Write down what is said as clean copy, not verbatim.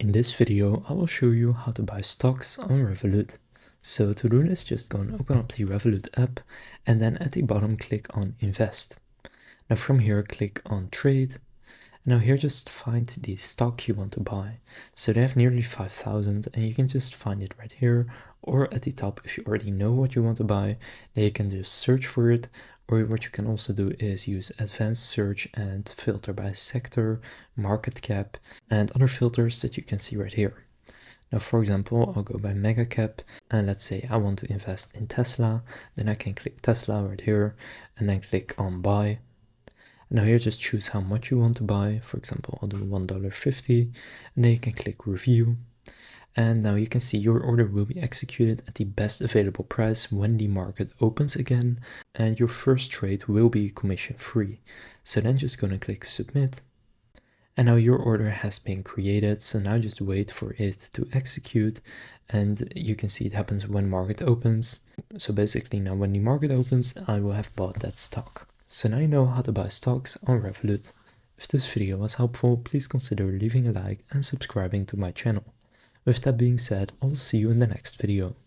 In this video, I will show you how to buy stocks on Revolut. So to do this, just go and open up the Revolut app and then at the bottom click on Invest. Now from here, click on Trade. Now here just find the stock you want to buy. So they have nearly 5,000 and you can just find it right here, or at the top if you already know what you want to buy, then you can just search for it. Or what you can also do is use advanced search and filter by sector, market cap, and other filters that you can see right here. Now, for example, I'll go by mega cap, and let's say I want to invest in Tesla, then I can click Tesla right here, and then click on buy. Now here just choose how much you want to buy. For example, I'll do $1.50, and then you can click review. And now you can see your order will be executed at the best available price when the market opens again, and your first trade will be commission free. So then just gonna click submit. And now your order has been created, so now just wait for it to execute, and you can see it happens when market opens. So basically now when the market opens, I will have bought that stock. So now you know how to buy stocks on Revolut. If this video was helpful, please consider leaving a like and subscribing to my channel. With that being said, I will see you in the next video.